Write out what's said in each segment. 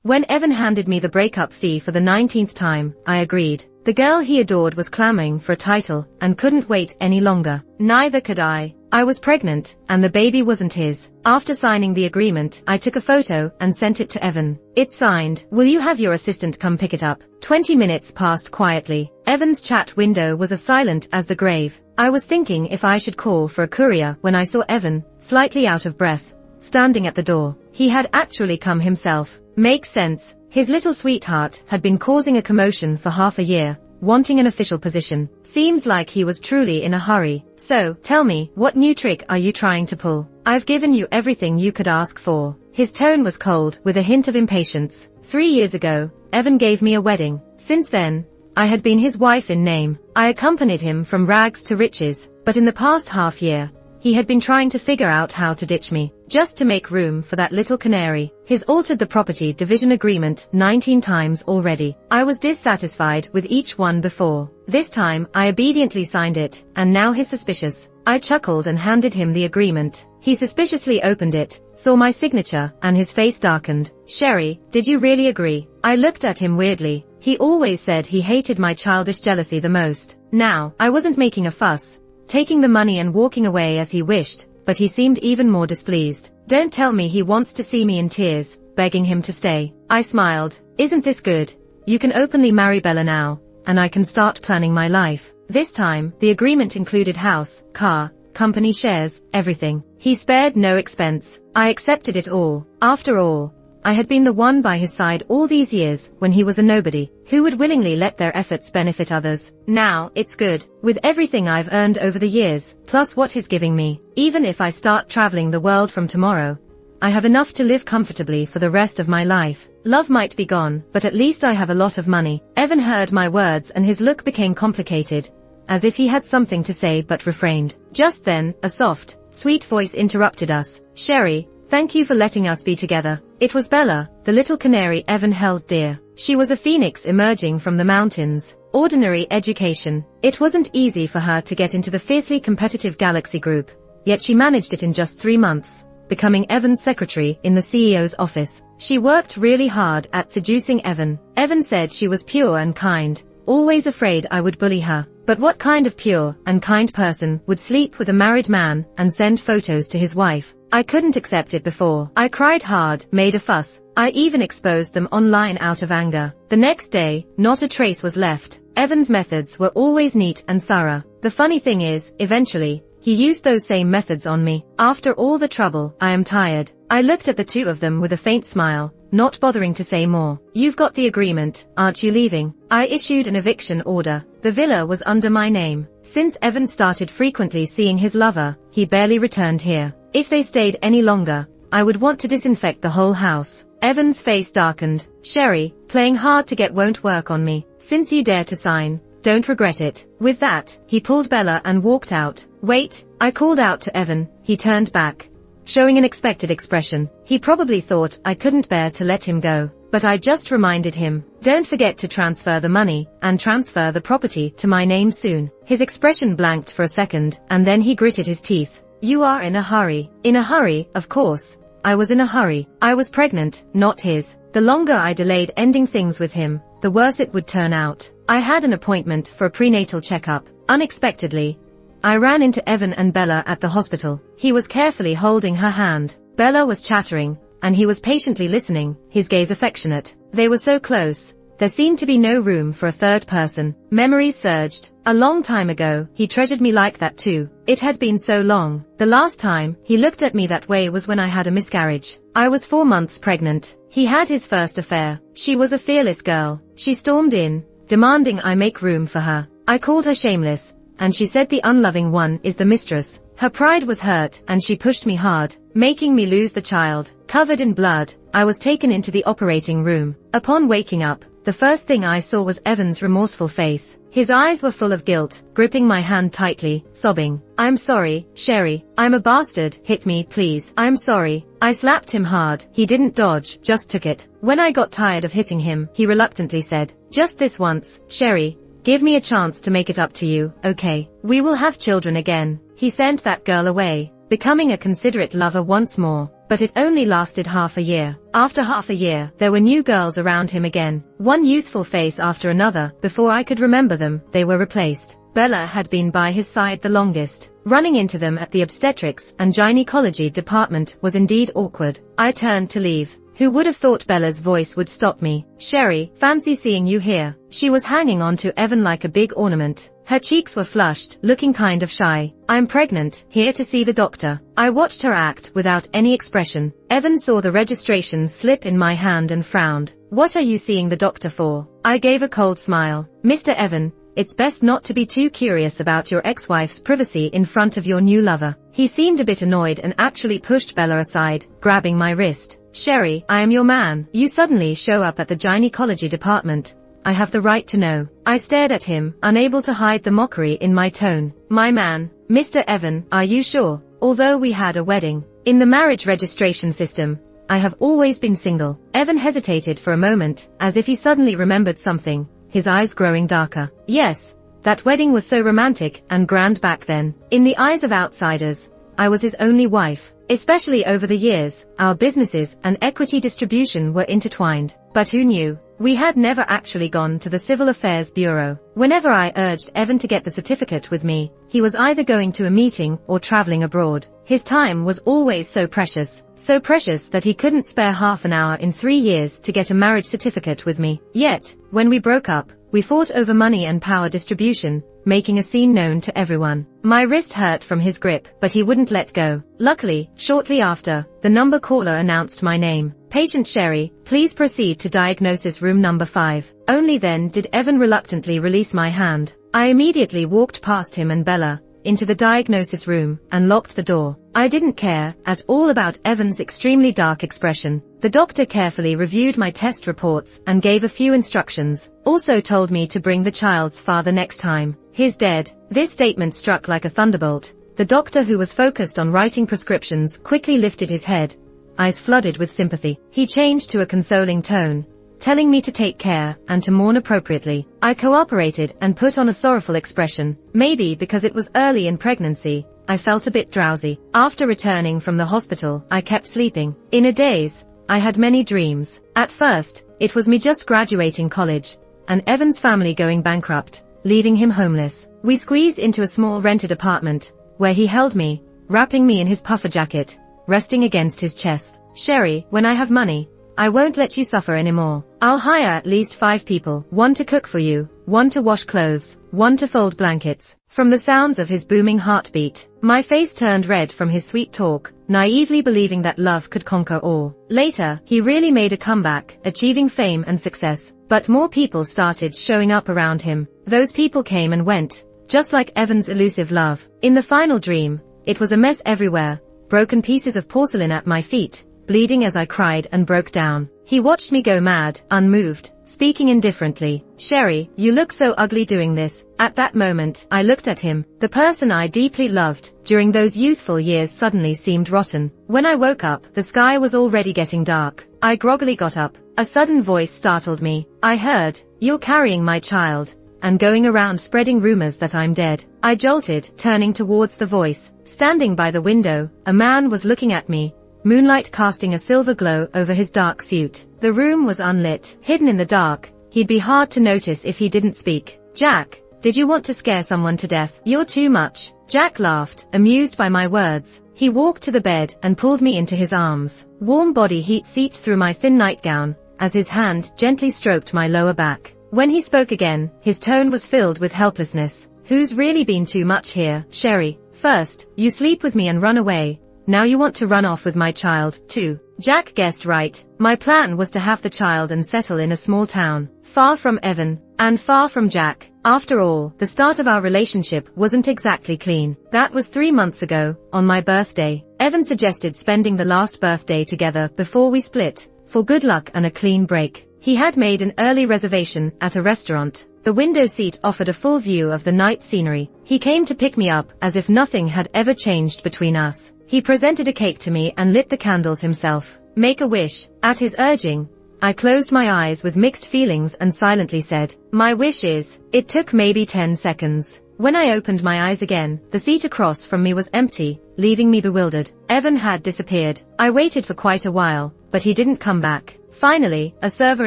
When Evan handed me the breakup fee for the 19th time, I agreed. The girl he adored was clamoring for a title and couldn't wait any longer. Neither could I. I was pregnant, and the baby wasn't his. After signing the agreement, I took a photo and sent it to Evan. It's signed. Will you have your assistant come pick it up? 20 minutes passed quietly. Evan's chat window was as silent as the grave. I was thinking if I should call for a courier when I saw Evan, slightly out of breath, standing at the door. He had actually come himself. Makes sense. His little sweetheart had been causing a commotion for half a year, wanting an official position. Seems like he was truly in a hurry. So, tell me, what new trick are you trying to pull? I've given you everything you could ask for. His tone was cold, with a hint of impatience. 3 years ago, Evan gave me a wedding. Since then, I had been his wife in name. I accompanied him from rags to riches, but in the past half year, he had been trying to figure out how to ditch me, just to make room for that little canary. He's altered the property division agreement 19 times already. I was dissatisfied with each one before. This time, I obediently signed it, and now he's suspicious. I chuckled and handed him the agreement. He suspiciously opened it, saw my signature, and his face darkened. Sherry, did you really agree? I looked at him weirdly. He always said he hated my childish jealousy the most. Now, I wasn't making a fuss, taking the money and walking away as he wished, but he seemed even more displeased. Don't tell me he wants to see me in tears, begging him to stay. I smiled. Isn't this good? You can openly marry Bella now, and I can start planning my life. This time, the agreement included house, car, company shares, everything. He spared no expense. I accepted it all. After all, I had been the one by his side all these years when he was a nobody. Who would willingly let their efforts benefit others? Now, it's good. With everything I've earned over the years, plus what he's giving me, even if I start traveling the world from tomorrow, I have enough to live comfortably for the rest of my life. Love might be gone, but at least I have a lot of money. Evan heard my words and his look became complicated, as if he had something to say but refrained. Just then, a soft, sweet voice interrupted us. Sherry, thank you for letting us be together. It was Bella, the little canary Evan held dear. She was a phoenix emerging from the mountains. Ordinary education. It wasn't easy for her to get into the fiercely competitive Galaxy group, yet she managed it in just 3 months, becoming Evan's secretary in the CEO's office. She worked really hard at seducing Evan. Evan said she was pure and kind, always afraid I would bully her. But what kind of pure and kind person would sleep with a married man and send photos to his wife? I couldn't accept it before. I cried hard, made a fuss. I even exposed them online out of anger. The next day, not a trace was left. Evan's methods were always neat and thorough. The funny thing is, eventually, he used those same methods on me. After all the trouble, I am tired. I looked at the two of them with a faint smile, not bothering to say more. You've got the agreement, aren't you leaving? I issued an eviction order. The villa was under my name. Since Evan started frequently seeing his lover, he barely returned here. If they stayed any longer, I would want to disinfect the whole house. Evan's face darkened. Sherry, playing hard to get won't work on me. Since you dare to sign, don't regret it. With that, he pulled Bella and walked out. Wait, I called out to Evan. He turned back, showing an expected expression. He probably thought I couldn't bear to let him go, but I just reminded him, don't forget to transfer the money, and transfer the property to my name soon. His expression blanked for a second, and then he gritted his teeth. You are in a hurry. In a hurry, of course. I was in a hurry. I was pregnant, not his. The longer I delayed ending things with him, the worse it would turn out. I had an appointment for a prenatal checkup. Unexpectedly, I ran into Evan and Bella at the hospital. He was carefully holding her hand. Bella was chattering, and he was patiently listening, his gaze affectionate. They were so close. There seemed to be no room for a third person. Memories surged. A long time ago, he treasured me like that too. It had been so long. The last time he looked at me that way was when I had a miscarriage. I was 4 months pregnant. He had his first affair. She was a fearless girl. She stormed in, demanding I make room for her. I called her shameless, and she said the unloving one is the mistress. Her pride was hurt, and she pushed me hard, making me lose the child. Covered in blood, I was taken into the operating room. Upon waking up, the first thing I saw was Evan's remorseful face. His eyes were full of guilt, gripping my hand tightly, sobbing. I'm sorry, Sherry. I'm a bastard. Hit me, please. I'm sorry. I slapped him hard. He didn't dodge, just took it. When I got tired of hitting him, he reluctantly said, just this once, Sherry. Give me a chance to make it up to you, okay? We will have children again. He sent that girl away, becoming a considerate lover once more. but it only lasted half a year. After half a year, there were new girls around him again, one youthful face after another. Before I could remember them, they were replaced. Bella had been by his side the longest. Running into them at the obstetrics and gynecology department was indeed awkward. I turned to leave. Who would have thought Bella's voice would stop me? Sherry, fancy seeing you here. She was hanging on to Evan like a big ornament. Her cheeks were flushed, looking kind of shy. I'm pregnant, here to see the doctor. I watched her act without any expression. Evan saw the registration slip in my hand and frowned. What are you seeing the doctor for? I gave a cold smile. Mr. Evan, it's best not to be too curious about your ex-wife's privacy in front of your new lover. He seemed a bit annoyed and actually pushed Bella aside, grabbing my wrist. Sherry, I am your man. You suddenly show up at the gynecology department. I have the right to know. I stared at him, unable to hide the mockery in my tone. My man, Mr. Evan, are you sure? Although we had a wedding. In the marriage registration system, I have always been single. Evan hesitated for a moment, as if he suddenly remembered something, his eyes growing darker. Yes, that wedding was so romantic and grand back then. In the eyes of outsiders, I was his only wife. Especially over the years, our businesses and equity distribution were intertwined. But who knew? We had never actually gone to the Civil Affairs Bureau. Whenever I urged Evan to get the certificate with me, he was either going to a meeting or traveling abroad. His time was always so precious that he couldn't spare half an hour in 3 years to get a marriage certificate with me. Yet, when we broke up, we fought over money and power distribution, making a scene known to everyone. My wrist hurt from his grip, but he wouldn't let go. Luckily, shortly after, the number caller announced my name. Patient Sherry, please proceed to diagnosis room number 5. Only then did Evan reluctantly release my hand. I immediately walked past him and Bella, into the diagnosis room, and locked the door. I didn't care at all about Evan's extremely dark expression. The doctor carefully reviewed my test reports and gave a few instructions, also told me to bring the child's father next time. He's dead. This statement struck like a thunderbolt. The doctor, who was focused on writing prescriptions, quickly lifted his head, eyes flooded with sympathy. He changed to a consoling tone, telling me to take care and to mourn appropriately. I cooperated and put on a sorrowful expression. Maybe because it was early in pregnancy, I felt a bit drowsy. After returning from the hospital, I kept sleeping. In a daze, I had many dreams. At first, it was me just graduating college, and Evan's family going bankrupt, leaving him homeless. We squeezed into a small rented apartment, where he held me, wrapping me in his puffer jacket, resting against his chest. Sherry, when I have money, I won't let you suffer anymore. I'll hire at least 5 people, 1 to cook for you, 1 to wash clothes, 1 to fold blankets. From the sounds of his booming heartbeat, my face turned red from his sweet talk, naively believing that love could conquer all. Later, he really made a comeback, achieving fame and success. But more people started showing up around him. Those people came and went, just like Evan's elusive love. In the final dream, it was a mess everywhere, broken pieces of porcelain at my feet, bleeding as I cried and broke down. He watched me go mad, unmoved, speaking indifferently. Sherry, you look so ugly doing this. At that moment, I looked at him. The person I deeply loved during those youthful years suddenly seemed rotten. When I woke up, the sky was already getting dark. I groggily got up. A sudden voice startled me. I heard, "You're carrying my child, and going around spreading rumors that I'm dead." I jolted, turning towards the voice. Standing by the window, a man was looking at me, moonlight casting a silver glow over his dark suit. The room was unlit. Hidden in the dark, he'd be hard to notice if he didn't speak. "Jack, did you want to scare someone to death? You're too much." Jack laughed, amused by my words. He walked to the bed and pulled me into his arms. Warm body heat seeped through my thin nightgown, as his hand gently stroked my lower back. When he spoke again, his tone was filled with helplessness. "Who's really been too much here, Sherry? First, you sleep with me and run away. Now you want to run off with my child, too." Jack guessed right. My plan was to have the child and settle in a small town, far from Evan, and far from Jack. After all, the start of our relationship wasn't exactly clean. That was 3 months ago, on my birthday. Evan suggested spending the last birthday together before we split, for good luck and a clean break. He had made an early reservation at a restaurant. The window seat offered a full view of the night scenery. He came to pick me up as if nothing had ever changed between us. He presented a cake to me and lit the candles himself. "Make a wish." At his urging, I closed my eyes with mixed feelings and silently said, "My wish is..." It took maybe 10 seconds. When I opened my eyes again, the seat across from me was empty, leaving me bewildered. Evan had disappeared. I waited for quite a while, but he didn't come back. Finally, a server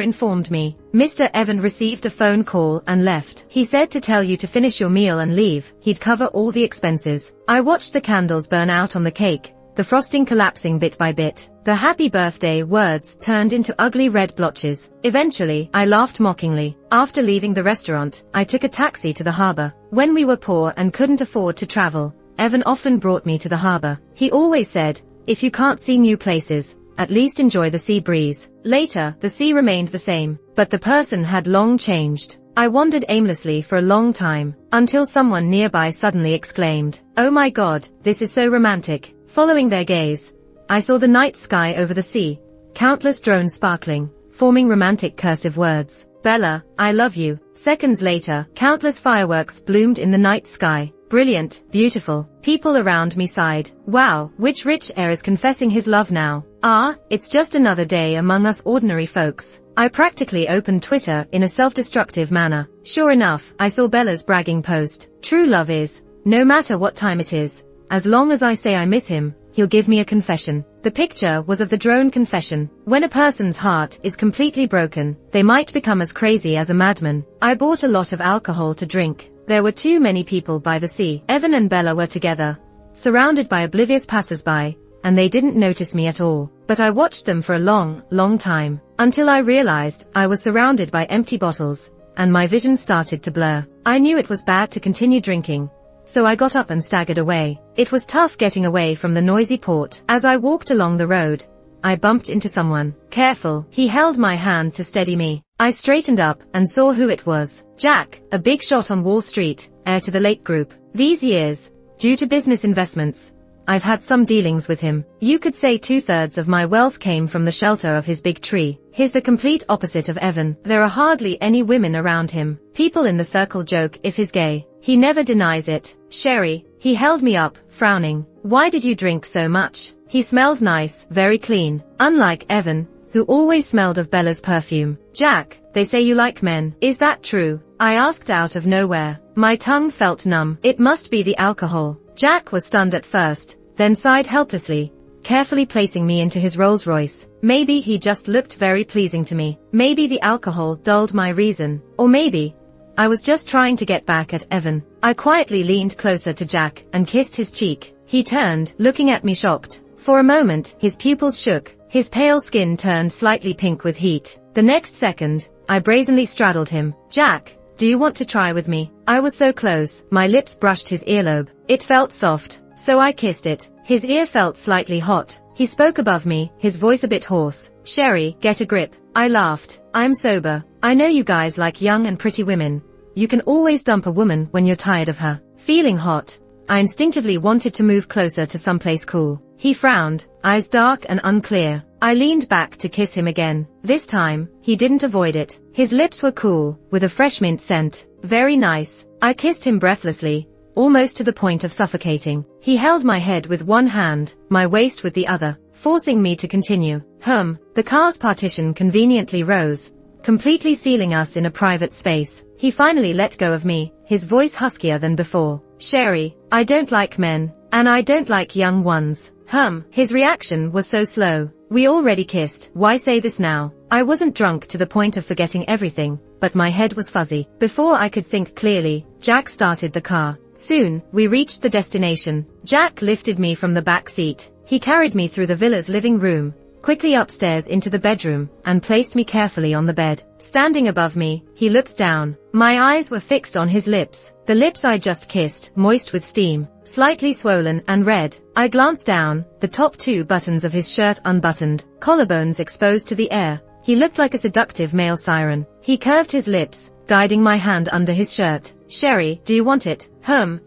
informed me. Mr. Evan received a phone call and left. He said to tell you to finish your meal and leave. He'd cover all the expenses. I watched the candles burn out on the cake, the frosting collapsing bit by bit. The happy birthday words turned into ugly red blotches. Eventually, I laughed mockingly. After leaving the restaurant, I took a taxi to the harbor. When we were poor and couldn't afford to travel, Evan often brought me to the harbor. He always said, if you can't see new places, at least enjoy the sea breeze. Later, the sea remained the same, but the person had long changed. I wandered aimlessly for a long time, until someone nearby suddenly exclaimed, "Oh my God, this is so romantic." Following their gaze, I saw the night sky over the sea, countless drones sparkling, forming romantic cursive words. "Bella, I love you." Seconds later, countless fireworks bloomed in the night sky. Brilliant, beautiful. People around me sighed. Wow, which rich heir is confessing his love now? Ah, it's just another day among us ordinary folks. I practically opened Twitter in a self-destructive manner. Sure enough, I saw Bella's bragging post. True love is, no matter what time it is, as long as I say I miss him, he'll give me a confession. The picture was of the drone confession. When a person's heart is completely broken, they might become as crazy as a madman. I bought a lot of alcohol to drink. There were too many people by the sea. Evan and Bella were together, surrounded by oblivious passers-by, and they didn't notice me at all. But I watched them for a long, long time, until I realized I was surrounded by empty bottles, and my vision started to blur. I knew it was bad to continue drinking, so I got up and staggered away. It was tough getting away from the noisy port. As I walked along the road, I bumped into someone. Careful, he held my hand to steady me. I straightened up and saw who it was. Jack, a big shot on Wall Street, heir to the Lake Group. These years, due to business investments, I've had some dealings with him. You could say 2/3 of my wealth came from the shelter of his big tree. He's the complete opposite of Evan. There are hardly any women around him. People in the circle joke if he's gay. He never denies it. Sherry, he held me up, frowning. Why did you drink so much? He smelled nice, very clean, unlike Evan, who always smelled of Bella's perfume. Jack, they say you like men. Is that true? I asked out of nowhere. My tongue felt numb. It must be the alcohol. Jack was stunned at first, then sighed helplessly, carefully placing me into his Rolls Royce. Maybe he just looked very pleasing to me. Maybe the alcohol dulled my reason. Or maybe I was just trying to get back at Evan. I quietly leaned closer to Jack and kissed his cheek. He turned, looking at me shocked. For a moment, his pupils shook. His pale skin turned slightly pink with heat. The next second, I brazenly straddled him. Jack, do you want to try with me? I was so close, my lips brushed his earlobe. It felt soft, so I kissed it. His ear felt slightly hot. He spoke above me, his voice a bit hoarse. Sherry, get a grip. I laughed. I'm sober. I know you guys like young and pretty women. You can always dump a woman when you're tired of her. Feeling hot, I instinctively wanted to move closer to someplace cool. He frowned, eyes dark and unclear. I leaned back to kiss him again. This time, he didn't avoid it. His lips were cool, with a fresh mint scent. Very nice. I kissed him breathlessly, almost to the point of suffocating. He held my head with one hand, my waist with the other, forcing me to continue. The car's partition conveniently rose, completely sealing us in a private space. He finally let go of me, his voice huskier than before. Sherry, I don't like men, and I don't like young ones. His reaction was so slow. We already kissed. Why say this now? I wasn't drunk to the point of forgetting everything, but my head was fuzzy. Before I could think clearly, Jack started the car. Soon, we reached the destination. Jack lifted me from the back seat. He carried me through the villa's living room, quickly upstairs into the bedroom, and placed me carefully on the bed. Standing above me, he looked down. My eyes were fixed on his lips, the lips I just kissed, moist with steam, slightly swollen and red. I glanced down, the top 2 buttons of his shirt unbuttoned, collarbones exposed to the air. He looked like a seductive male siren. He curved his lips, guiding my hand under his shirt. Sherry, do you want it?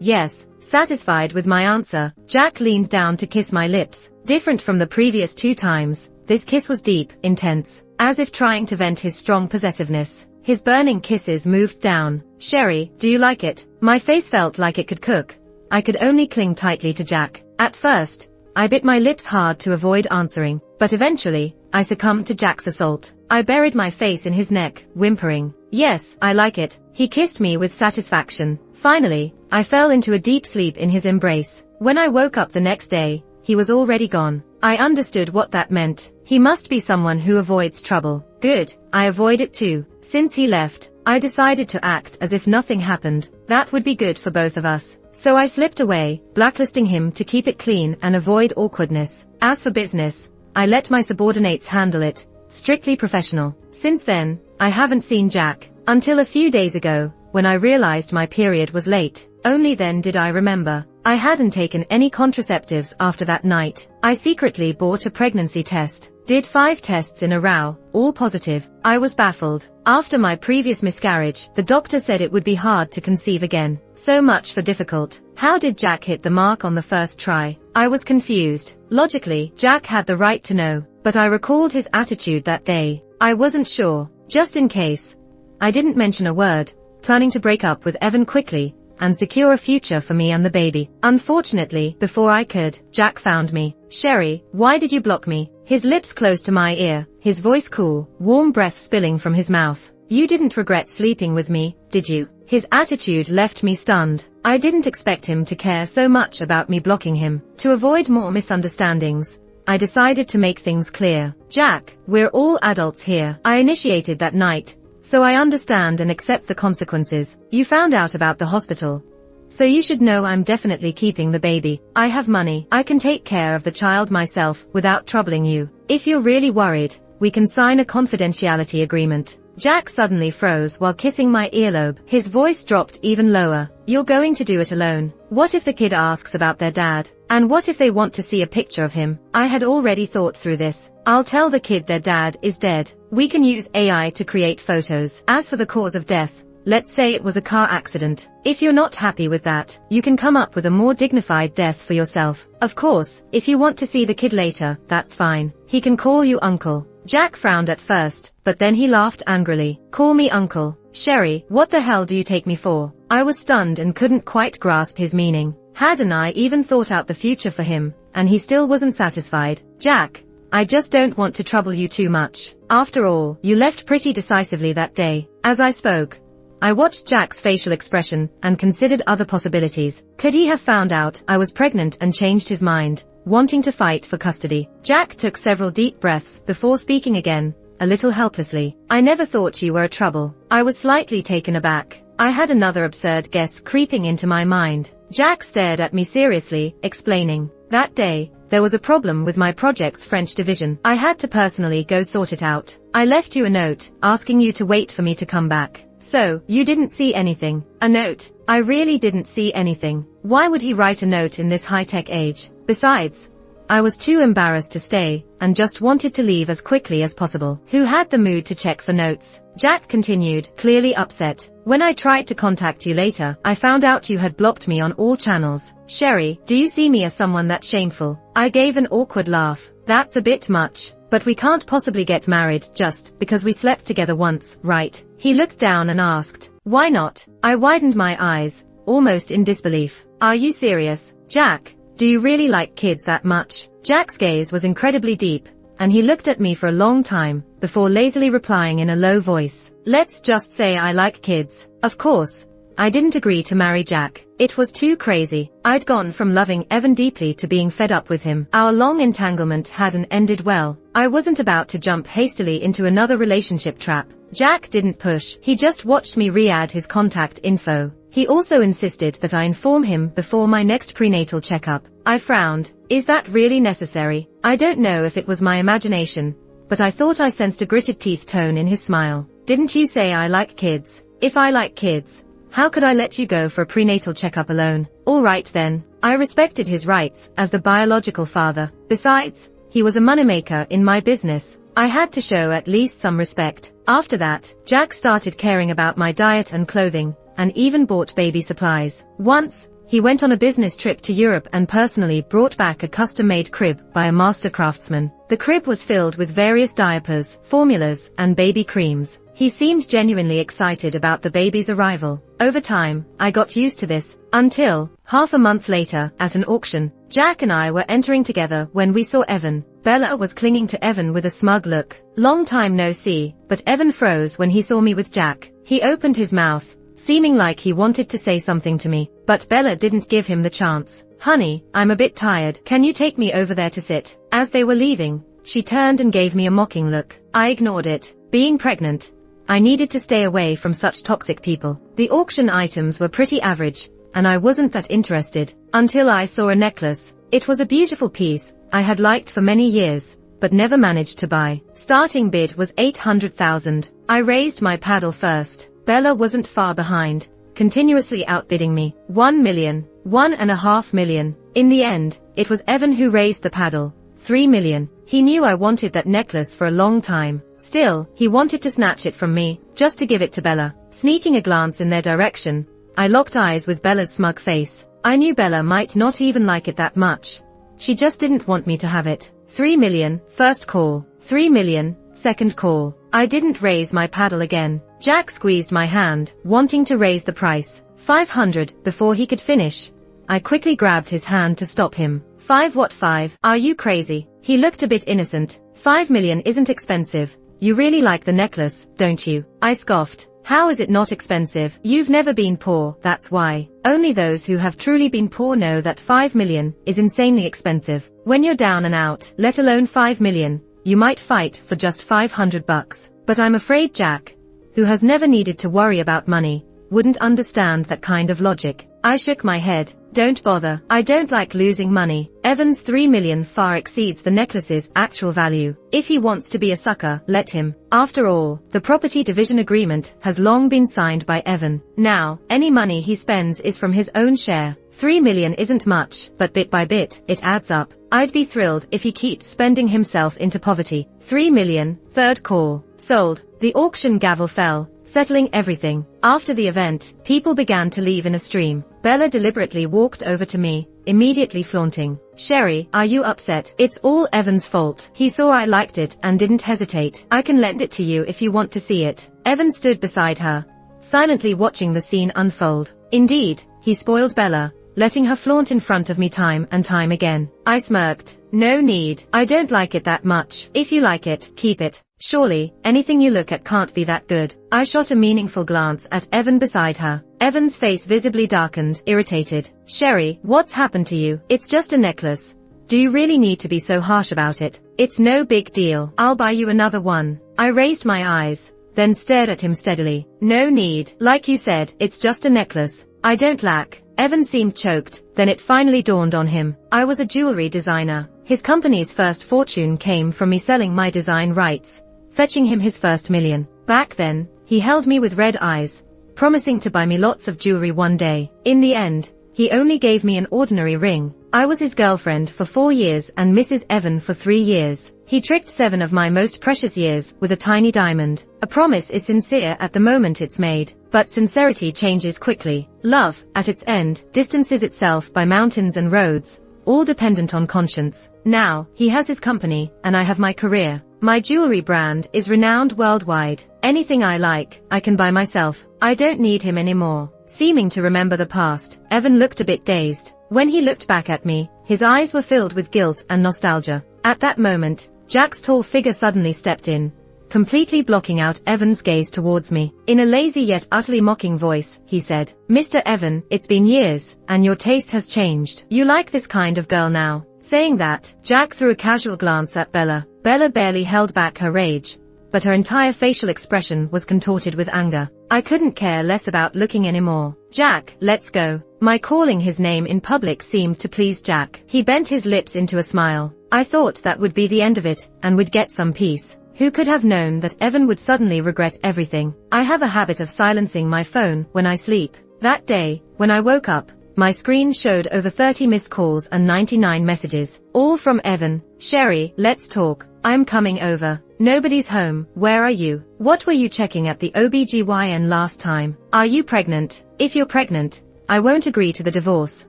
Yes. Satisfied with my answer, Jack leaned down to kiss my lips. Different from the previous 2 times, this kiss was deep, intense, as if trying to vent his strong possessiveness. His burning kisses moved down. Sherry, do you like it? My face felt like it could cook. I could only cling tightly to Jack. At first, I bit my lips hard to avoid answering, but eventually, I succumbed to Jack's assault. I buried my face in his neck, whimpering. Yes, I like it. He kissed me with satisfaction. Finally, I fell into a deep sleep in his embrace. When I woke up the next day, he was already gone. I understood what that meant. He must be someone who avoids trouble. Good, I avoid it too. Since he left, I decided to act as if nothing happened. That would be good for both of us. So I slipped away, blacklisting him to keep it clean and avoid awkwardness. As for business, I let my subordinates handle it, strictly professional. Since then, I haven't seen Jack, until a few days ago, when I realized my period was late. Only then did I remember. I hadn't taken any contraceptives after that night. I secretly bought a pregnancy test. Did 5 tests in a row, all positive. I was baffled. After my previous miscarriage, the doctor said it would be hard to conceive again. So much for difficult. How did Jack hit the mark on the first try? I was confused. Logically, Jack had the right to know, but I recalled his attitude that day. I wasn't sure. Just in case, I didn't mention a word, planning to break up with Evan quickly and secure a future for me and the baby. Unfortunately, before I could, Jack found me. Sherry, why did you block me? His lips close to my ear, his voice cool, warm breath spilling from his mouth. You didn't regret sleeping with me, did you? His attitude left me stunned. I didn't expect him to care so much about me blocking him. To avoid more misunderstandings, I decided to make things clear. Jack, we're all adults here. I initiated that night, so I understand and accept the consequences. You found out about the hospital, so you should know I'm definitely keeping the baby. I have money. I can take care of the child myself without troubling you. If you're really worried, we can sign a confidentiality agreement. Jack suddenly froze while kissing my earlobe. His voice dropped even lower. You're going to do it alone. What if the kid asks about their dad? And what if they want to see a picture of him? I had already thought through this. I'll tell the kid their dad is dead. We can use AI to create photos. As for the cause of death, let's say it was a car accident. If you're not happy with that, you can come up with a more dignified death for yourself. Of course, if you want to see the kid later, that's fine. He can call you uncle. Jack frowned at first, but then he laughed angrily. Call me uncle. Sherry, what the hell do you take me for? I was stunned and couldn't quite grasp his meaning. Hadn't I even thought out the future for him, and he still wasn't satisfied? Jack, I just don't want to trouble you too much. After all, you left pretty decisively that day. As I spoke, I watched Jack's facial expression and considered other possibilities. Could he have found out I was pregnant and changed his mind, wanting to fight for custody? Jack took several deep breaths before speaking again, a little helplessly. I never thought you were a trouble. I was slightly taken aback. I had another absurd guess creeping into my mind. Jack stared at me seriously, explaining. That day, there was a problem with my project's French division. I had to personally go sort it out. I left you a note, asking you to wait for me to come back. So, you didn't see anything. A note? I really didn't see anything. Why would he write a note in this high-tech age? Besides, I was too embarrassed to stay, and just wanted to leave as quickly as possible. Who had the mood to check for notes? Jack continued, clearly upset. When I tried to contact you later, I found out you had blocked me on all channels. Sherry, do you see me as someone that's shameful? I gave an awkward laugh. That's a bit much. But we can't possibly get married just because we slept together once, right? He looked down and asked, why not? I widened my eyes, almost in disbelief. Are you serious? Jack, do you really like kids that much? Jack's gaze was incredibly deep, and he looked at me for a long time, before lazily replying in a low voice. Let's just say I like kids. Of course, I didn't agree to marry Jack. It was too crazy. I'd gone from loving Evan deeply to being fed up with him. Our long entanglement hadn't ended well. I wasn't about to jump hastily into another relationship trap. Jack didn't push. He just watched me re-add his contact info. He also insisted that I inform him before my next prenatal checkup. I frowned. Is that really necessary? I don't know if it was my imagination, but I thought I sensed a gritted teeth tone in his smile. Didn't you say I like kids? If I like kids, how could I let you go for a prenatal checkup alone? All right then. I respected his rights as the biological father. Besides, he was a moneymaker in my business. I had to show at least some respect. After that, Jack started caring about my diet and clothing, and even bought baby supplies. Once, he went on a business trip to Europe and personally brought back a custom-made crib by a master craftsman. The crib was filled with various diapers, formulas, and baby creams. He seemed genuinely excited about the baby's arrival. Over time, I got used to this, until, half a month later, at an auction, Jack and I were entering together when we saw Evan, Bella was clinging to Evan with a smug look. Long time no see, but Evan froze when he saw me with Jack. He opened his mouth, seeming like he wanted to say something to me, but Bella didn't give him the chance. Honey, I'm a bit tired. Can you take me over there to sit? As they were leaving, she turned and gave me a mocking look. I ignored it. Being pregnant, I needed to stay away from such toxic people. The auction items were pretty average, and I wasn't that interested, until I saw a necklace. It was a beautiful piece I had liked for many years, but never managed to buy. Starting bid was 800,000. I raised my paddle first. Bella wasn't far behind, continuously outbidding me. 1 million, 1.5 million. In the end, it was Evan who raised the paddle. 3 million. He knew I wanted that necklace for a long time. Still, he wanted to snatch it from me, just to give it to Bella. Sneaking a glance in their direction, I locked eyes with Bella's smug face. I knew Bella might not even like it that much. She just didn't want me to have it. 3 million, first call. 3 million, second call. I didn't raise my paddle again. Jack squeezed my hand, wanting to raise the price. 500, before he could finish. I quickly grabbed his hand to stop him. 5 what 5? Are you crazy? He looked a bit innocent. 5 million isn't expensive. You really like the necklace, don't you? I scoffed. How is it not expensive? You've never been poor, that's why. Only those who have truly been poor know that 5 million is insanely expensive. When you're down and out, let alone 5 million, you might fight for just 500 bucks. But I'm afraid Jack, who has never needed to worry about money, wouldn't understand that kind of logic. I shook my head. Don't bother. I don't like losing money. Evan's 3 million far exceeds the necklace's actual value. If he wants to be a sucker, let him. After all, the property division agreement has long been signed by Evan. Now, any money he spends is from his own share. 3 million isn't much, but bit by bit, it adds up. I'd be thrilled if he keeps spending himself into poverty. 3 million, third call. Sold. The auction gavel fell, settling everything. After the event, people began to leave in a stream. Bella deliberately walked over to me, immediately flaunting. Sherry, are you upset? It's all Evan's fault. He saw I liked it and didn't hesitate. I can lend it to you if you want to see it. Evan stood beside her, silently watching the scene unfold. Indeed, he spoiled Bella, letting her flaunt in front of me time and time again. I smirked. No need. I don't like it that much. If you like it, keep it. Surely, anything you look at can't be that good. I shot a meaningful glance at Evan beside her. Evan's face visibly darkened, irritated. Sherry, what's happened to you? It's just a necklace. Do you really need to be so harsh about it? It's no big deal. I'll buy you another one. I raised my eyes, then stared at him steadily. No need. Like you said, it's just a necklace. I don't lack. Evan seemed choked, then it finally dawned on him. I was a jewelry designer. His company's first fortune came from me selling my design rights, fetching him his first million. Back then, he held me with red eyes, promising to buy me lots of jewelry one day. In the end, he only gave me an ordinary ring. I was his girlfriend for 4 years and Mrs. Evan for 3 years. He tricked 7 of my most precious years with a tiny diamond. A promise is sincere at the moment it's made, but sincerity changes quickly. Love, at its end, distances itself by mountains and roads, all dependent on conscience. Now, he has his company, and I have my career. My jewelry brand is renowned worldwide. Anything I like, I can buy myself. I don't need him anymore. Seeming to remember the past, Evan looked a bit dazed. When he looked back at me, his eyes were filled with guilt and nostalgia. At that moment, Jack's tall figure suddenly stepped in, completely blocking out Evan's gaze towards me. In a lazy yet utterly mocking voice, he said, Mr. Evan, it's been years, and your taste has changed. You like this kind of girl now. Saying that, Jack threw a casual glance at Bella. Bella barely held back her rage, but her entire facial expression was contorted with anger. I couldn't care less about looking anymore. Jack, let's go. My calling his name in public seemed to please Jack. He bent his lips into a smile. I thought that would be the end of it, and would get some peace. Who could have known that Evan would suddenly regret everything? I have a habit of silencing my phone when I sleep. That day, when I woke up, my screen showed over 30 missed calls and 99 messages, all from Evan. Sherry, let's talk. I'm coming over. Nobody's home. Where are you? What were you checking at the OBGYN last time? Are you pregnant? If you're pregnant, I won't agree to the divorce.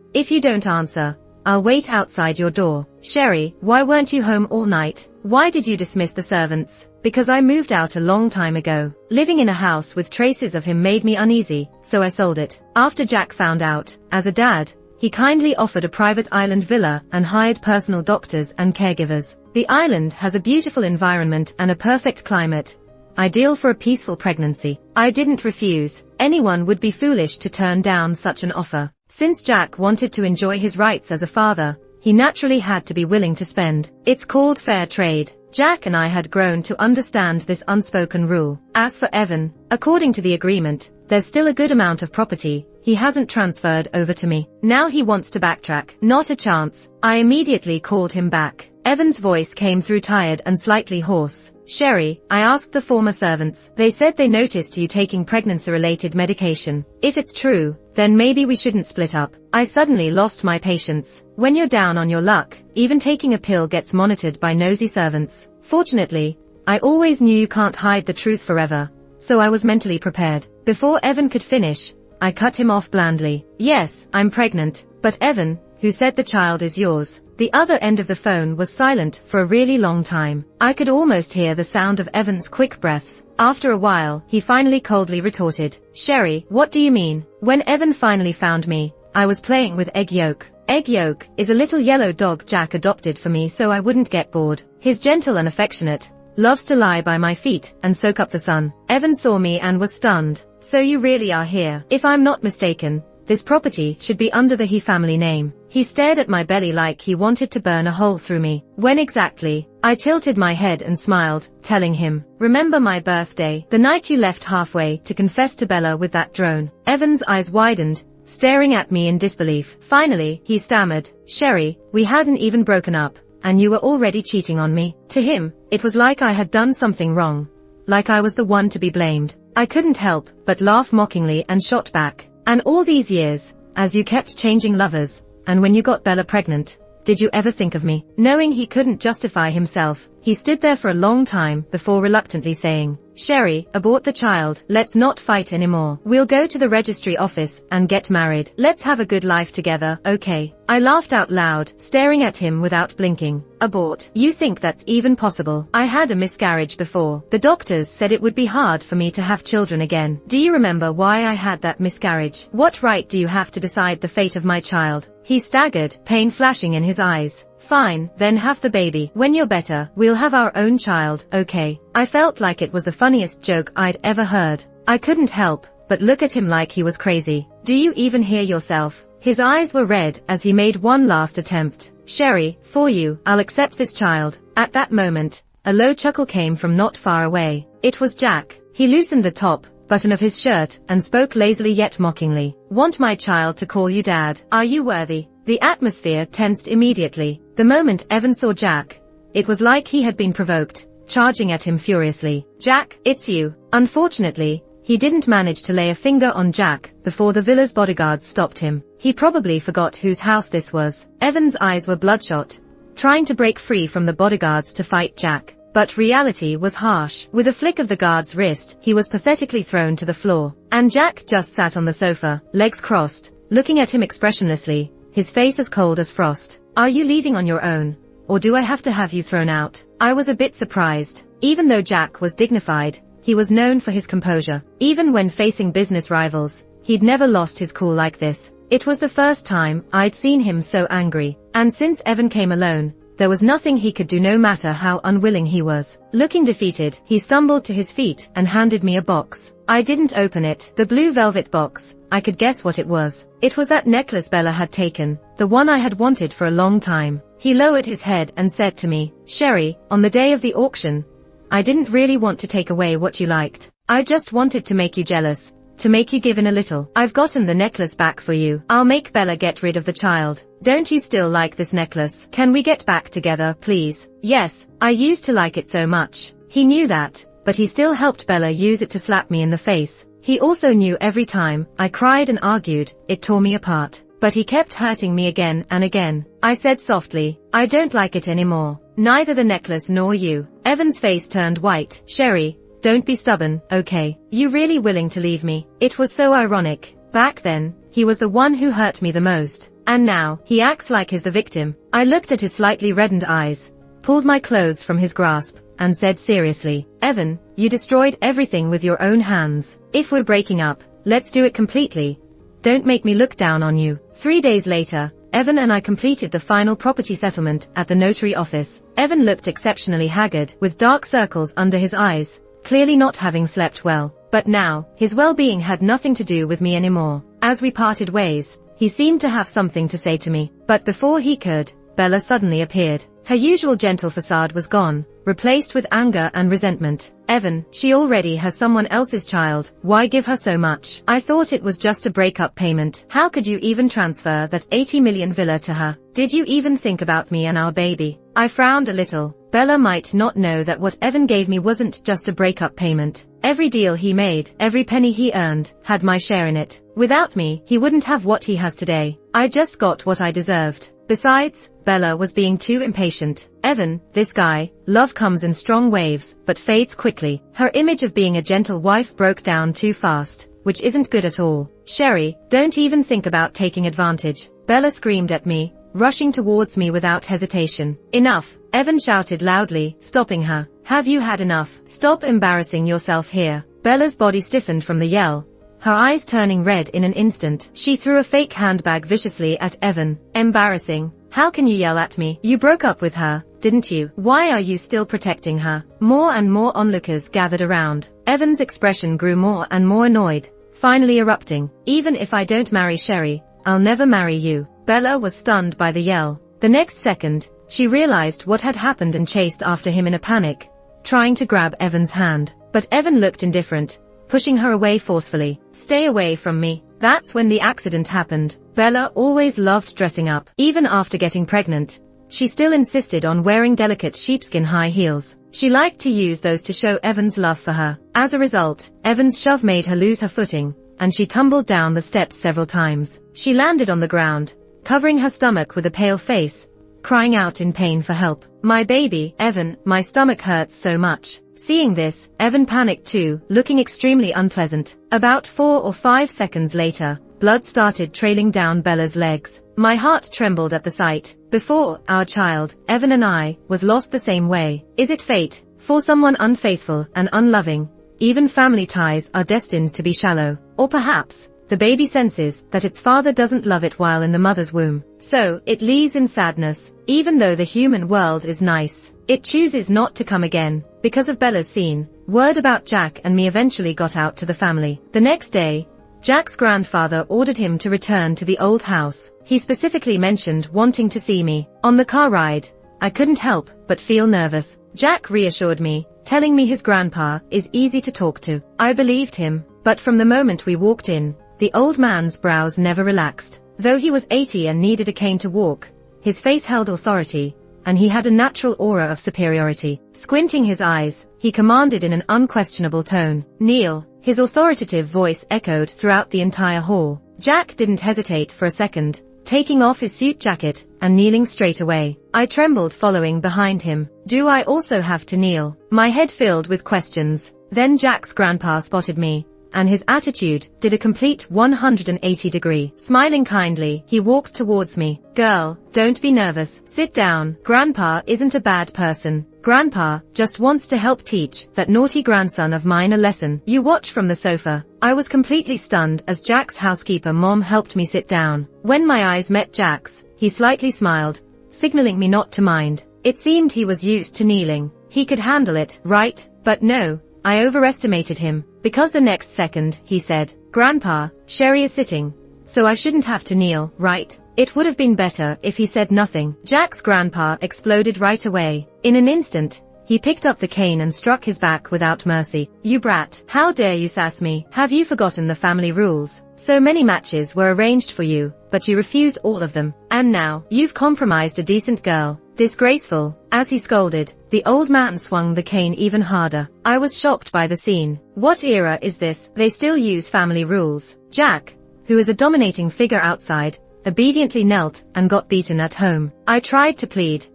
If you don't answer, I'll wait outside your door. Sherry, why weren't you home all night? Why did you dismiss the servants? Because I moved out a long time ago. Living in a house with traces of him made me uneasy, so I sold it. After Jack found out, as a dad, he kindly offered a private island villa and hired personal doctors and caregivers. The island has a beautiful environment and a perfect climate, ideal for a peaceful pregnancy. I didn't refuse. Anyone would be foolish to turn down such an offer. Since Jack wanted to enjoy his rights as a father, he naturally had to be willing to spend. It's called fair trade. Jack and I had grown to understand this unspoken rule. As for Evan, according to the agreement, there's still a good amount of property he hasn't transferred over to me. Now he wants to backtrack. Not a chance. I immediately called him back. Evan's voice came through tired and slightly hoarse. Sherry, I asked the former servants. They said they noticed you taking pregnancy-related medication. If it's true, then maybe we shouldn't split up. I suddenly lost my patience. When you're down on your luck, even taking a pill gets monitored by nosy servants. Fortunately, I always knew you can't hide the truth forever, so I was mentally prepared. Before Evan could finish, I cut him off blandly. Yes, I'm pregnant, but Evan, who said the child is yours? The other end of the phone was silent for a really long time. I could almost hear the sound of Evan's quick breaths. After a while, he finally coldly retorted, Sherry, what do you mean? When Evan finally found me, I was playing with Egg Yolk. Egg Yolk is a little yellow dog Jack adopted for me so I wouldn't get bored. He's gentle and affectionate, loves to lie by my feet and soak up the sun. Evan saw me and was stunned. So you really are here? If I'm not mistaken, this property should be under the He family name. He stared at my belly like he wanted to burn a hole through me. When exactly? I tilted my head and smiled, telling him, remember my birthday, the night you left halfway to confess to Bella with that drone. Evan's eyes widened, staring at me in disbelief. Finally, he stammered, Sherry, we hadn't even broken up, and you were already cheating on me. To him, it was like I had done something wrong, like I was the one to be blamed. I couldn't help but laugh mockingly and shot back. And all these years, as you kept changing lovers, and when you got Bella pregnant, did you ever think of me? Knowing he couldn't justify himself, he stood there for a long time before reluctantly saying, Sherry, abort the child. Let's not fight anymore. We'll go to the registry office and get married. Let's have a good life together, okay? I laughed out loud, staring at him without blinking. Abort? You think that's even possible? I had a miscarriage before. The doctors said it would be hard for me to have children again. Do you remember why I had that miscarriage? What right do you have to decide the fate of my child? He staggered, pain flashing in his eyes. Fine, then have the baby. When you're better, we'll have our own child, okay? I felt like it was the funniest joke I'd ever heard. I couldn't help but look at him like he was crazy. Do you even hear yourself? His eyes were red as he made one last attempt. Sherry, for you, I'll accept this child. At that moment, a low chuckle came from not far away. It was Jack. He loosened the top button of his shirt and spoke lazily yet mockingly. Want my child to call you dad? Are you worthy? The atmosphere tensed immediately. The moment Evan saw Jack, it was like he had been provoked, charging at him furiously. Jack, it's you. Unfortunately, he didn't manage to lay a finger on Jack before the villa's bodyguards stopped him. He probably forgot whose house this was. Evan's eyes were bloodshot, trying to break free from the bodyguards to fight Jack. But reality was harsh. With a flick of the guard's wrist, he was pathetically thrown to the floor. And Jack just sat on the sofa, legs crossed, looking at him expressionlessly, his face as cold as frost. Are you leaving on your own? Or do I have to have you thrown out? I was a bit surprised. Even though Jack was dignified, he was known for his composure. Even when facing business rivals, he'd never lost his cool like this. It was the first time I'd seen him so angry. And since Evan came alone, there was nothing he could do no matter how unwilling he was. Looking defeated, he stumbled to his feet and handed me a box. I didn't open it. The blue velvet box. I could guess what it was. It was that necklace Bella had taken, the one I had wanted for a long time. He lowered his head and said to me, Sherry, on the day of the auction, I didn't really want to take away what you liked. I just wanted to make you jealous, to make you give in a little. I've gotten the necklace back for you. I'll make Bella get rid of the child. Don't you still like this necklace? Can we get back together, please? Yes, I used to like it so much. He knew that, but he still helped Bella use it to slap me in the face. He also knew every time I cried and argued, it tore me apart. But he kept hurting me again and again. I said softly, I don't like it anymore. Neither the necklace nor you. Evan's face turned white. Sherry, don't be stubborn, okay? You really willing to leave me? It was so ironic. Back then, he was the one who hurt me the most. And now, he acts like he's the victim. I looked at his slightly reddened eyes, pulled my clothes from his grasp, and said seriously, Evan, you destroyed everything with your own hands. If we're breaking up, let's do it completely. Don't make me look down on you. 3 days later, Evan and I completed the final property settlement at the notary office. Evan looked exceptionally haggard, with dark circles under his eyes, clearly not having slept well. But now, his well-being had nothing to do with me anymore. As we parted ways, he seemed to have something to say to me. But before he could, Bella suddenly appeared. Her usual gentle facade was gone, replaced with anger and resentment. Evan, she already has someone else's child. Why give her so much? I thought it was just a breakup payment. How could you even transfer that 80 million villa to her? Did you even think about me and our baby? I frowned a little. Bella might not know that what Evan gave me wasn't just a breakup payment. Every deal he made, every penny he earned, had my share in it. Without me, he wouldn't have what he has today. I just got what I deserved. Besides, Bella was being too impatient. Evan, this guy, love comes in strong waves, but fades quickly. Her image of being a gentle wife broke down too fast, which isn't good at all. Sherry, don't even think about taking advantage. Bella screamed at me, rushing towards me without hesitation. Enough, Evan shouted loudly, stopping her. Have you had enough? Stop embarrassing yourself here. Bella's body stiffened from the yell, her eyes turning red in an instant. She threw a fake handbag viciously at Evan. Embarrassing? How can you yell at me? You broke up with her, didn't you? Why are you still protecting her? More and more onlookers gathered around. Evan's expression grew more and more annoyed, finally erupting. Even if I don't marry Sherry, I'll never marry you. Bella was stunned by the yell. The next second, she realized what had happened and chased after him in a panic, trying to grab Evan's hand. But Evan looked indifferent, pushing her away forcefully. Stay away from me. That's when the accident happened. Bella always loved dressing up. Even after getting pregnant, she still insisted on wearing delicate sheepskin high heels. She liked to use those to show Evan's love for her. As a result, Evan's shove made her lose her footing, and she tumbled down the steps several times. She landed on the ground, covering her stomach with a pale face, crying out in pain for help. My baby, Evan, my stomach hurts so much. Seeing this, Evan panicked too, looking extremely unpleasant. About 4 or 5 seconds later, blood started trailing down Bella's legs. My heart trembled at the sight. Before, our child, Evan and I, was lost the same way. Is it fate? For someone unfaithful and unloving, even family ties are destined to be shallow. Or perhaps, the baby senses that its father doesn't love it while in the mother's womb. So, it leaves in sadness. Even though the human world is nice, it chooses not to come again. Because of Bella's scene, word about Jack and me eventually got out to the family. The next day, Jack's grandfather ordered him to return to the old house. He specifically mentioned wanting to see me. On the car ride, I couldn't help but feel nervous. Jack reassured me, telling me his grandpa is easy to talk to. I believed him, but from the moment we walked in, the old man's brows never relaxed. Though he was 80 and needed a cane to walk, his face held authority, and he had a natural aura of superiority. Squinting his eyes, he commanded in an unquestionable tone, "Kneel." His authoritative voice echoed throughout the entire hall. Jack didn't hesitate for a second, taking off his suit jacket and kneeling straight away. I trembled following behind him. Do I also have to kneel? My head filled with questions. Then Jack's grandpa spotted me, and his attitude did a complete 180-degree. Smiling kindly, he walked towards me. Girl, don't be nervous. Sit down. Grandpa isn't a bad person. Grandpa just wants to help teach that naughty grandson of mine a lesson. You watch from the sofa. I was completely stunned as Jack's housekeeper mom helped me sit down. When my eyes met Jack's, he slightly smiled, signaling me not to mind. It seemed he was used to kneeling. He could handle it, right? But no, I overestimated him, because the next second, he said, Grandpa, Sherry is sitting, so I shouldn't have to kneel, right? It would have been better if he said nothing. Jack's grandpa exploded right away. In an instant, he picked up the cane and struck his back without mercy. You brat, how dare you sass me? Have you forgotten the family rules? So many matches were arranged for you, but you refused all of them. And now, you've compromised a decent girl. Disgraceful. As he scolded, the old man swung the cane even harder. I was shocked by the scene. What era is this? They still use family rules. Jack, who is a dominating figure outside, obediently knelt and got beaten at home. I tried to plead.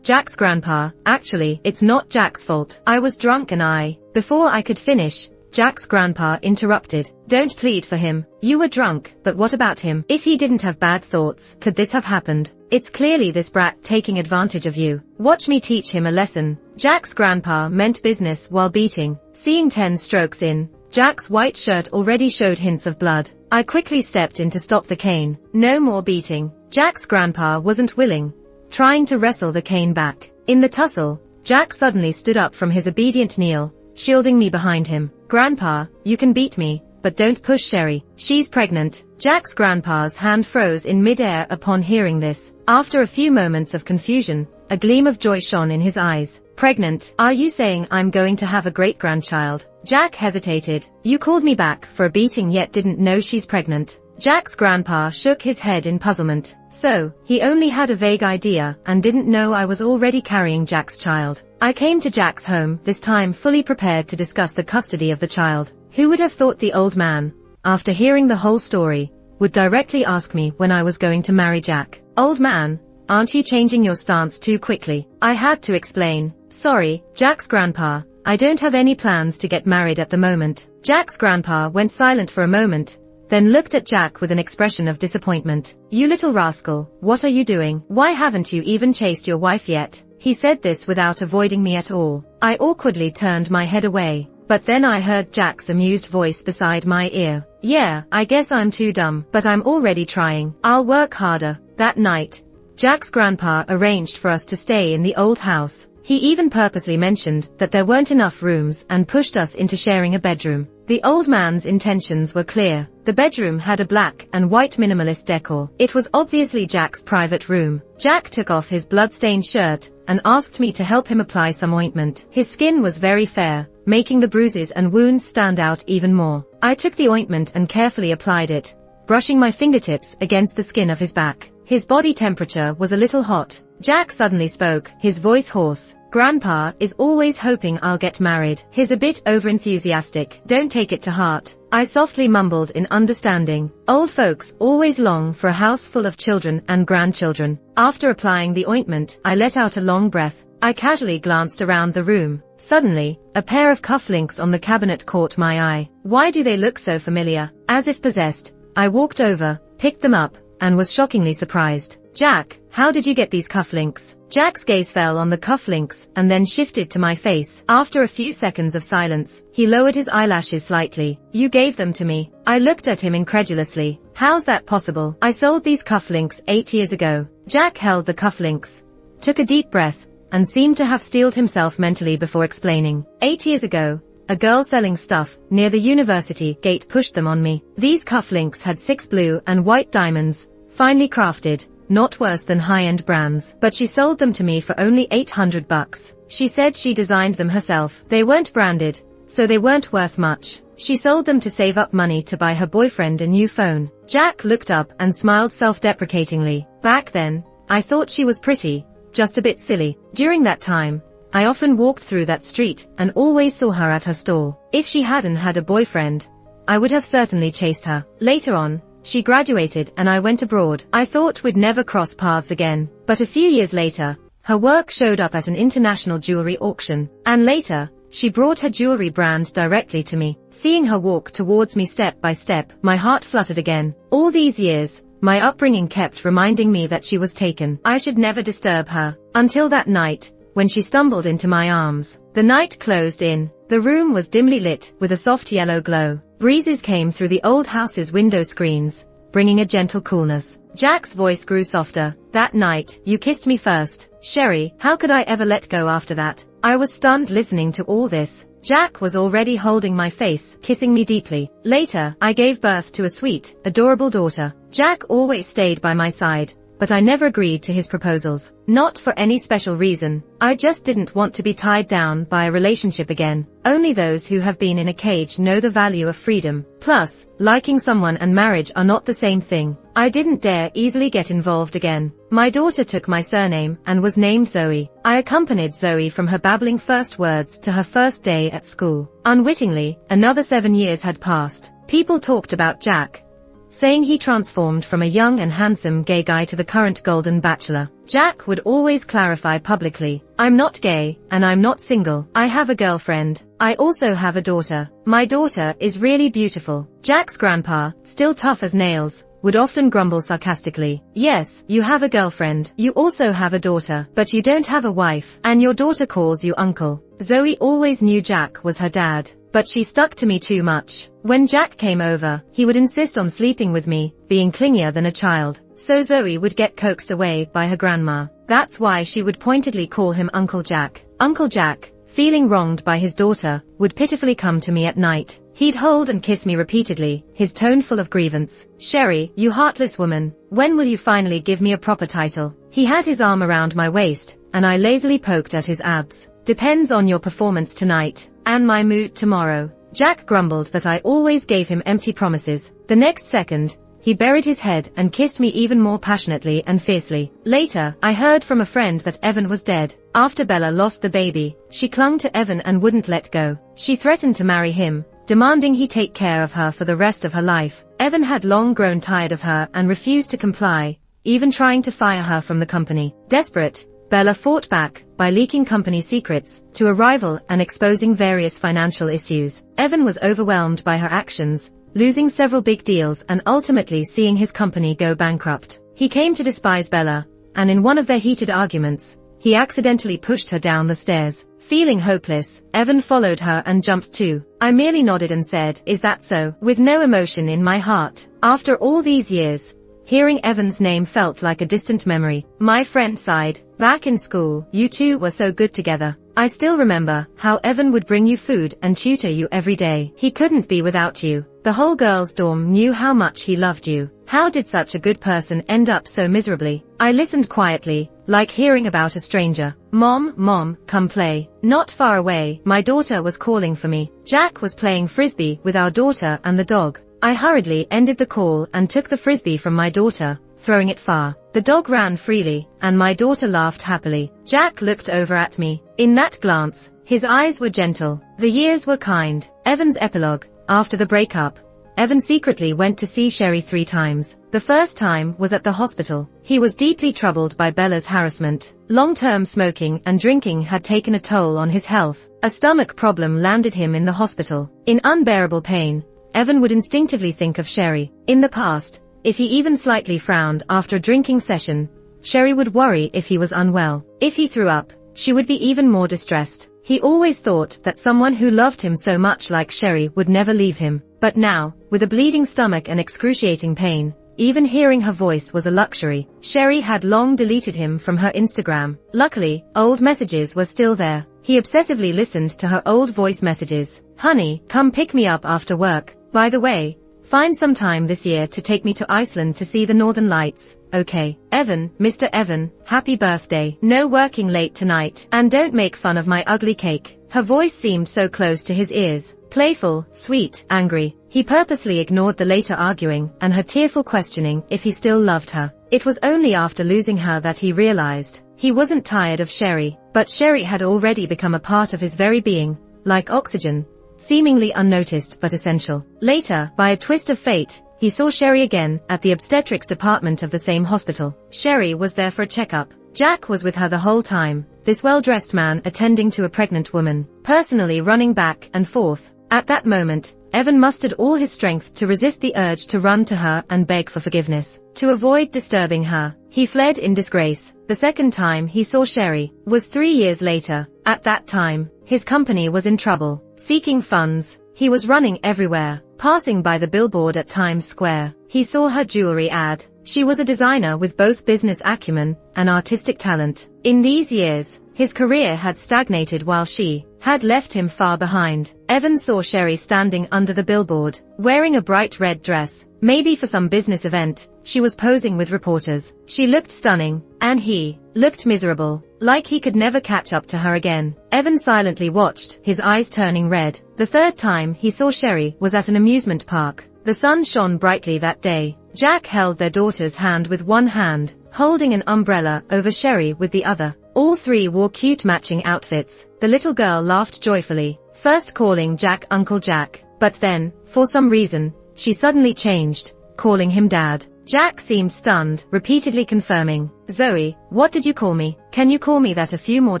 Jack's grandpa, actually, it's not Jack's fault. I was drunk and Before I could finish, Jack's grandpa interrupted. Don't plead for him. You were drunk, but what about him? If he didn't have bad thoughts, could this have happened? It's clearly this brat taking advantage of you. Watch me teach him a lesson. Jack's grandpa meant business while beating. Seeing 10 strokes in, Jack's white shirt already showed hints of blood. I quickly stepped in to stop the cane. No more beating. Jack's grandpa wasn't willing, trying to wrestle the cane back. In the tussle, Jack suddenly stood up from his obedient kneel, shielding me behind him. Grandpa, you can beat me, but don't push Sherry. She's pregnant. Jack's grandpa's hand froze in midair upon hearing this. After a few moments of confusion, a gleam of joy shone in his eyes. Pregnant? Are you saying I'm going to have a great-grandchild? Jack hesitated. You called me back for a beating yet didn't know she's pregnant. Jack's grandpa shook his head in puzzlement. So, he only had a vague idea and didn't know I was already carrying Jack's child. I came to Jack's home, this time fully prepared to discuss the custody of the child. Who would have thought the old man, after hearing the whole story, would directly ask me when I was going to marry Jack? Old man, aren't you changing your stance too quickly? I had to explain. Sorry, Jack's grandpa, I don't have any plans to get married at the moment. Jack's grandpa went silent for a moment, then looked at Jack with an expression of disappointment. You little rascal, what are you doing? Why haven't you even chased your wife yet? He said this without avoiding me at all. I awkwardly turned my head away, but then I heard Jack's amused voice beside my ear. Yeah, I guess I'm too dumb, but I'm already trying. I'll work harder. That night, Jack's grandpa arranged for us to stay in the old house. He even purposely mentioned that there weren't enough rooms and pushed us into sharing a bedroom. The old man's intentions were clear. The bedroom had a black and white minimalist decor. It was obviously Jack's private room. Jack took off his blood-stained shirt and asked me to help him apply some ointment. His skin was very fair, making the bruises and wounds stand out even more. I took the ointment and carefully applied it, brushing my fingertips against the skin of his back. His body temperature was a little hot. Jack suddenly spoke, his voice hoarse. Grandpa is always hoping I'll get married. He's a bit overenthusiastic. Don't take it to heart. I softly mumbled in understanding. Old folks always long for a house full of children and grandchildren. After applying the ointment, I let out a long breath. I casually glanced around the room. Suddenly, a pair of cufflinks on the cabinet caught my eye. Why do they look so familiar? As if possessed, I walked over, picked them up, and was shockingly surprised. Jack, how did you get these cufflinks? Jack's gaze fell on the cufflinks and then shifted to my face. After a few seconds of silence, he lowered his eyelashes slightly. You gave them to me. I looked at him incredulously. How's that possible? I sold these cufflinks 8 years ago. Jack held the cufflinks, took a deep breath, and seemed to have steeled himself mentally before explaining. 8 years ago, a girl selling stuff near the university gate pushed them on me. These cufflinks had 6 blue and white diamonds, finely crafted, not worse than high-end brands, but she sold them to me for only $800. She said she designed them herself. They weren't branded, so they weren't worth much. She sold them to save up money to buy her boyfriend a new phone. Jack looked up and smiled self-deprecatingly. Back then, I thought she was pretty, just a bit silly. During that time, I often walked through that street and always saw her at her store. If she hadn't had a boyfriend, I would have certainly chased her. Later on, she graduated and I went abroad. I thought we'd never cross paths again. But a few years later, her work showed up at an international jewelry auction. And later, she brought her jewelry brand directly to me. Seeing her walk towards me step by step, my heart fluttered again. All these years, my upbringing kept reminding me that she was taken. I should never disturb her. Until that night, when she stumbled into my arms. The night closed in. The room was dimly lit with a soft yellow glow. Breezes came through the old house's window screens, bringing a gentle coolness. Jack's voice grew softer. That night, you kissed me first. Sherry, how could I ever let go after that? I was stunned listening to all this. Jack was already holding my face, kissing me deeply. Later, I gave birth to a sweet, adorable daughter. Jack always stayed by my side, but I never agreed to his proposals. Not for any special reason. I just didn't want to be tied down by a relationship again. Only those who have been in a cage know the value of freedom. Plus, liking someone and marriage are not the same thing. I didn't dare easily get involved again. My daughter took my surname and was named Zoe. I accompanied Zoe from her babbling first words to her first day at school. Unwittingly, another 7 years had passed. People talked about Jack, saying he transformed from a young and handsome gay guy to the current golden bachelor. Jack would always clarify publicly, I'm not gay, and I'm not single. I have a girlfriend. I also have a daughter. My daughter is really beautiful. Jack's grandpa, still tough as nails, would often grumble sarcastically. Yes, you have a girlfriend. You also have a daughter, but you don't have a wife, and your daughter calls you uncle. Zoe always knew Jack was her dad. but she stuck to me too much. When Jack came over, he would insist on sleeping with me, being clingier than a child. So Zoe would get coaxed away by her grandma. That's why she would pointedly call him Uncle Jack. Uncle Jack, feeling wronged by his daughter, would pitifully come to me at night. He'd hold and kiss me repeatedly, his tone full of grievance. "Sherry, you heartless woman, when will you finally give me a proper title?" He had his arm around my waist, and I lazily poked at his abs. "Depends on your performance tonight, and my mood tomorrow." Jack grumbled that I always gave him empty promises. The next second, he buried his head and kissed me even more passionately and fiercely. Later, I heard from a friend that Evan was dead. After Bella lost the baby, she clung to Evan and wouldn't let go. She threatened to marry him, demanding he take care of her for the rest of her life. Evan had long grown tired of her and refused to comply, even trying to fire her from the company. Desperate, Bella fought back by leaking company secrets to a rival and exposing various financial issues. Evan was overwhelmed by her actions, losing several big deals and ultimately seeing his company go bankrupt. He came to despise Bella, and in one of their heated arguments, he accidentally pushed her down the stairs. Feeling hopeless, Evan followed her and jumped too. I merely nodded and said, "Is that so?" with no emotion in my heart. After all these years, hearing Evan's name felt like a distant memory. My friend sighed. "Back in school, you two were so good together. I still remember how Evan would bring you food and tutor you every day. He couldn't be without you. The whole girls' dorm knew how much he loved you. How did such a good person end up so miserably?" I listened quietly, like hearing about a stranger. Mom, come play." Not far away, my daughter was calling for me. Jack was playing frisbee with our daughter and the dog. I hurriedly ended the call and took the frisbee from my daughter, throwing it far. The dog ran freely, and my daughter laughed happily. Jack looked over at me. In that glance, his eyes were gentle. The years were kind. Evan's epilogue. After the breakup, Evan secretly went to see Sherry 3 times. The first time was at the hospital. He was deeply troubled by Bella's harassment. Long-term smoking and drinking had taken a toll on his health. A stomach problem landed him in the hospital. In unbearable pain, Evan would instinctively think of Sherry. In the past, if he even slightly frowned after a drinking session, Sherry would worry if he was unwell. If he threw up, she would be even more distressed. He always thought that someone who loved him so much like Sherry would never leave him. But now, with a bleeding stomach and excruciating pain, even hearing her voice was a luxury. Sherry had long deleted him from her Instagram. Luckily, old messages were still there. He obsessively listened to her old voice messages. "Honey, come pick me up after work. By the way, find some time this year to take me to Iceland to see the Northern Lights. Okay. Evan, Mr. Evan, happy birthday. No working late tonight. And don't make fun of my ugly cake." Her voice seemed so close to his ears. Playful, sweet, angry. He purposely ignored the later arguing and her tearful questioning if he still loved her. It was only after losing her that he realized he wasn't tired of Sherry, but Sherry had already become a part of his very being, like oxygen, seemingly unnoticed but essential. Later, by a twist of fate, he saw Sherry again at the obstetrics department of the same hospital. Sherry was there for a checkup. Jack was with her the whole time, this well-dressed man attending to a pregnant woman, personally running back and forth. At that moment, Evan mustered all his strength to resist the urge to run to her and beg for forgiveness. To avoid disturbing her, he fled in disgrace. The second time he saw Sherry was 3 years later. At that time, his company was in trouble. Seeking funds, he was running everywhere. Passing by the billboard at Times Square, he saw her jewelry ad. She was a designer with both business acumen and artistic talent. In these years, his career had stagnated while she had left him far behind. Evan saw Sherry standing under the billboard, wearing a bright red dress. Maybe for some business event, she was posing with reporters. She looked stunning, and he looked miserable, like he could never catch up to her again. Evan silently watched, his eyes turning red. The third time he saw Sherry was at an amusement park. The sun shone brightly that day. Jack held their daughter's hand with one hand, holding an umbrella over Sherry with the other. All three wore cute matching outfits. The little girl laughed joyfully, first calling Jack Uncle Jack, but then, for some reason, she suddenly changed, calling him Dad. Jack seemed stunned, repeatedly confirming, "Zoe, what did you call me? Can you call me that a few more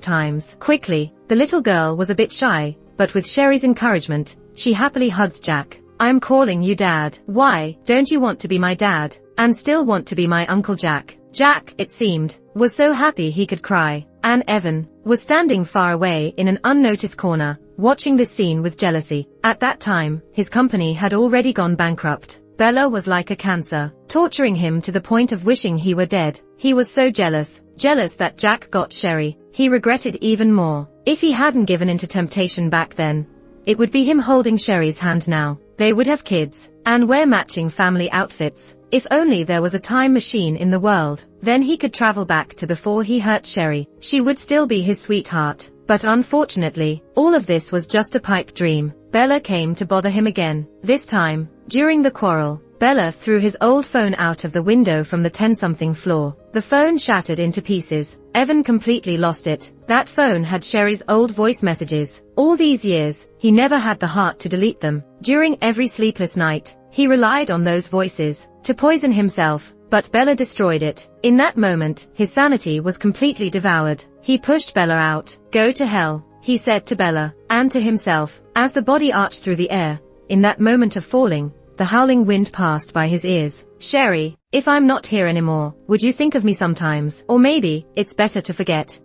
times?" Quickly, the little girl was a bit shy, but with Sherry's encouragement, she happily hugged Jack. "I'm calling you Dad. Why, don't you want to be my dad, and still want to be my Uncle Jack?" Jack, it seemed, was so happy he could cry, and Evan was standing far away in an unnoticed corner, watching this scene with jealousy. At that time, his company had already gone bankrupt. Bella was like a cancer, torturing him to the point of wishing he were dead. He was so jealous that Jack got Sherry. He regretted even more. If he hadn't given in to temptation back then, it would be him holding Sherry's hand now. They would have kids, and wear matching family outfits. If only there was a time machine in the world, then he could travel back to before he hurt Sherry. She would still be his sweetheart. But unfortunately, all of this was just a pipe dream. Bella came to bother him again. This time, during the quarrel, Bella threw his old phone out of the window from the 10-something floor. The phone shattered into pieces. Evan completely lost it. That phone had Sherry's old voice messages. All these years, he never had the heart to delete them. During every sleepless night, he relied on those voices to poison himself, but Bella destroyed it. In that moment, his sanity was completely devoured. He pushed Bella out. "Go to hell," he said to Bella, and to himself, as the body arched through the air. In that moment of falling, the howling wind passed by his ears. "Sherry, if I'm not here anymore, would you think of me sometimes? Or maybe, it's better to forget."